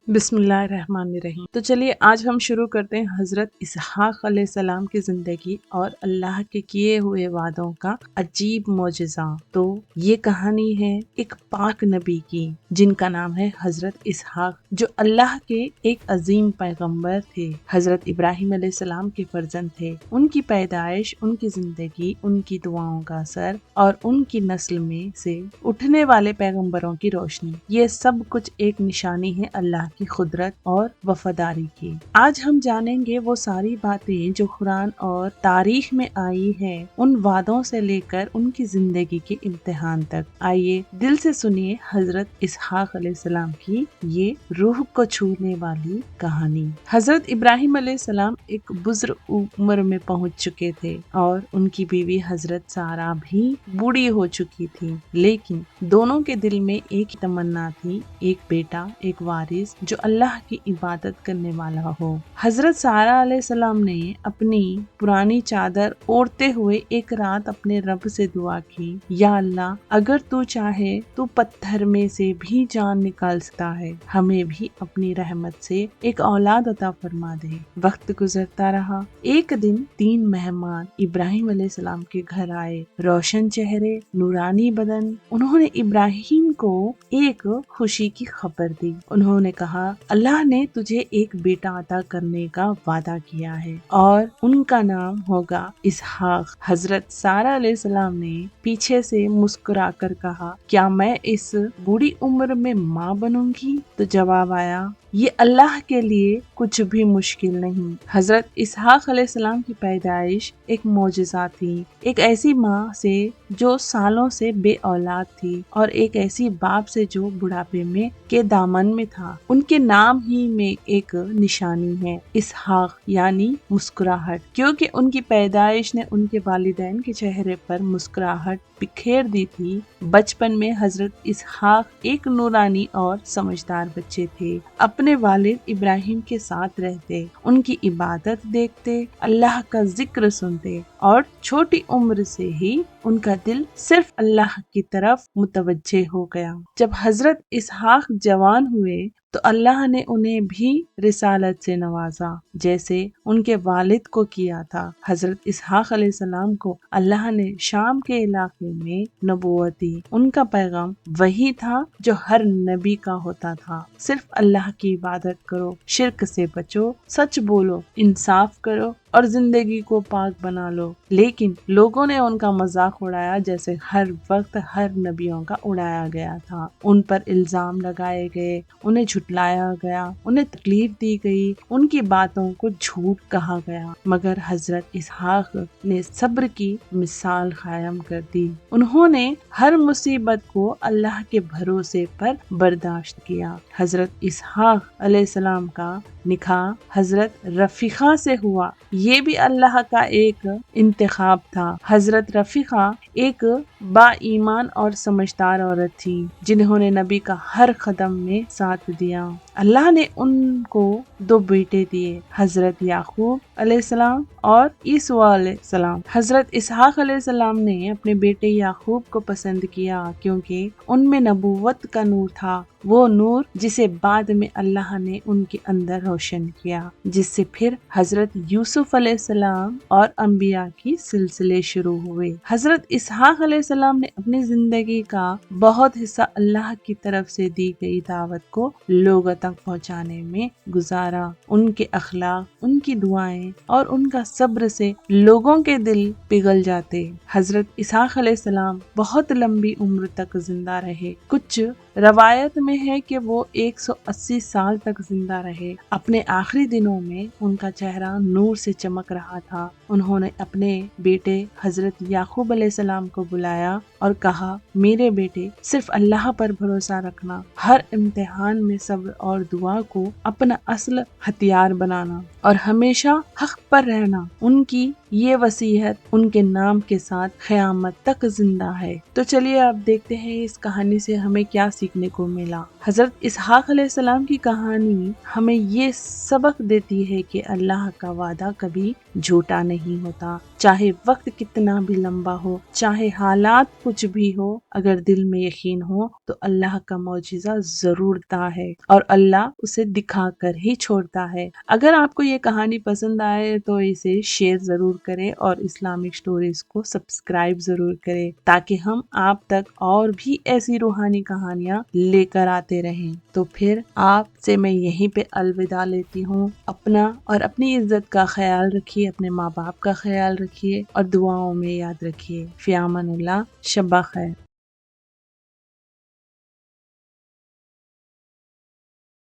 बिस्मिल्लाहिर्रहमानिर्रहीम। तो चलिए आज हम शुरू करते हैं हजरत इसहाक अलैहिस्सलाम की जिंदगी और अल्लाह के किए हुए वादों का अजीब मोजज़ा। तो ये कहानी है एक पाक नबी की जिनका नाम है हजरत इसहाक, जो अल्लाह के एक अजीम पैगंबर थे। हजरत इब्राहिम अलैहिस्सलाम के फर्जंद थे। उनकी पैदाइश, उनकी जिंदगी, उनकी दुआओं का असर और उनकी नस्ल में से उठने वाले पैगंबरों की रोशनी, ये सब कुछ एक निशानी है अल्लाह की खुदरत और वफादारी की। आज हम जानेंगे वो सारी बातें जो कुरान और तारीख में आई है, उन वादों से लेकर उनकी जिंदगी के इम्तिहान तक। आइए दिल से सुनिए हजरत इसहाक अलैहिस्सलाम की ये रूह को छूने वाली कहानी। हजरत इब्राहिम अलैहिस्सलाम एक बुजुर्ग उम्र में पहुंच चुके थे और उनकी बीवी हजरत सारा भी बूढ़ी हो चुकी थी, लेकिन दोनों के दिल में एक तमन्ना थी, एक बेटा, एक वारिस जो अल्लाह की इबादत करने वाला हो। हजरत सारा अलैहिस्सलाम ने अपनी पुरानी चादर ओढ़ते हुए एक रात अपने रब से दुआ की, या अल्लाह, अगर तू चाहे तो पत्थर में से भी जान निकाल सकता है, हमें भी अपनी रहमत से एक औलाद अता फरमा दे। वक्त गुजरता रहा। एक दिन 3 मेहमान इब्राहिम अलैहिस्सलाम के घर आए। रोशन चेहरे, नूरानी बदन। उन्होंने इब्राहिम को एक खुशी की खबर दी। उन्होंने कहा, अल्लाह ने तुझे एक बेटा अता करने का वादा किया है और उनका नाम होगा इसहाक। हजरत सारा अलैहिस्सलाम ने पीछे से मुस्कुराकर कहा, क्या मैं इस बूढ़ी उम्र में माँ बनूंगी? तो जवाब आया, ये अल्लाह के लिए कुछ भी मुश्किल नहीं। हजरत इसहाक अलैहिस्सलाम की पैदाइश एक मोजज़ा थी, एक ऐसी माँ से जो सालों से बे औलाद थी और एक ऐसी बाप से जो बुढ़ापे में के दामन में था। उनके नाम ही में एक निशानी है, इसहाक यानी मुस्कुराहट, क्योंकि उनकी पैदाइश ने उनके वालिदैन के चेहरे पर मुस्कुराहट बिखेर दी थी। बचपन में हजरत इसहाक एक नूरानी और समझदार बच्चे थे। अपने वालिद इब्राहिम के साथ रहते, उनकी इबादत देखते, अल्लाह का जिक्र सुनते और छोटी उम्र से ही उनका दिल सिर्फ अल्लाह की तरफ मुतवज्जे हो गया। जब हजरत इसहाक जवान हुए तो अल्लाह ने उन्हें भी रिसालत से नवाजा, जैसे उनके वालिद को किया था। हजरत इसहाक अलैहिस्सलाम को अल्लाह ने शाम के इलाके में नबूवत दी। उनका पैगाम वही था जो हर नबी का होता था, सिर्फ अल्लाह की इबादत करो, शिर्क से बचो, सच बोलो, इंसाफ करो और जिंदगी को पाक बना लो। लेकिन लोगों ने उनका मजाक उड़ाया, जैसे हर वक्त हर नबियों का उड़ाया गया था। उन पर इल्जाम लगाए गए, उन्हें झुटलाया गया, उन्हें तकलीफ दी गई, उनकी बातों को झूठ कहा गया। मगर हजरत इसहाक ने सब्र की मिसाल कायम कर दी। उन्होंने हर मुसीबत को अल्लाह के भरोसे पर बर्दाश्त किया। हजरत इसहाक अलैहिस्सलाम का निकाह हजरत रफीका से हुआ। ये भी अल्लाह का एक इंतखाब था। हजरत रफीका एक बा ईमान और समझदार औरत थी, जिन्होंने नबी का हर कदम में साथ दिया। अल्लाह ने उनको 2 बेटे दिए, हजरत याकूब अलैहिस्सलाम और ईसा अलैहिस्सलाम। हजरत इसहाक अलैहिस्सलाम ने अपने बेटे याकूब को पसंद किया, क्योंकि उनमें नबूवत का नूर था, वो नूर जिसे बाद में अल्लाह ने उनके अंदर रोशन किया, जिससे फिर हजरत यूसुफ अलैहिस्सलाम और अंबिया की सिलसिले शुरू हुए। हजरत इसहाक अलैहिस्सलाम ने अपनी जिंदगी का बहुत हिस्सा अल्लाह की तरफ से दी गई दावत को लोगों तक पहुंचाने में गुजारा। उनके अखलाक, उनकी दुआएं और उनका सब्र से लोगों के दिल पिघल जाते। हजरत इसहाक अलैहिस्सलाम बहुत लंबी उम्र तक जिंदा रहे। कुछ रवायत में है कि वो 180 साल तक जिंदा रहे। अपने आखिरी दिनों में उनका चेहरा नूर से चमक रहा था। उन्होंने अपने बेटे हजरत याकूब अलैहिस्सलाम को बुलाया और कहा, मेरे बेटे, सिर्फ अल्लाह पर भरोसा रखना, हर इम्तिहान में सब्र और दुआ को अपना असल हथियार बनाना और हमेशा हक पर रहना। उनकी ये वसीयत उनके नाम के साथ क़यामत तक जिंदा है। तो चलिए अब देखते हैं इस कहानी से हमें क्या سیکھنے کو ملا۔ حضرت اسحاق علیہ السلام کی کہانی ہمیں یہ سبق دیتی ہے کہ اللہ کا وعدہ کبھی جھوٹا نہیں ہوتا، چاہے وقت کتنا بھی لمبا ہو، چاہے حالات کچھ بھی ہو، اگر دل میں یقین ہو تو اللہ کا معجزہ ضرور تا ہے اور اللہ اسے دکھا کر ہی چھوڑتا ہے۔ اگر آپ کو یہ کہانی پسند آئے تو اسے شیئر ضرور کریں اور اسلامک سٹوریز کو سبسکرائب ضرور کریں تاکہ ہم آپ تک اور بھی ایسی روحانی کہانیاں لے کر آتے رہیں۔ تو پھر آپ سے میں یہیں پہ الوداع لیتی ہوں۔ اپنا اور اپنی عزت کا خیال رکھیے، اپنے ماں باپ کا خیال رکھیے اور دعاؤں میں یاد رکھیے۔ فی امان اللہ، شب بخیر۔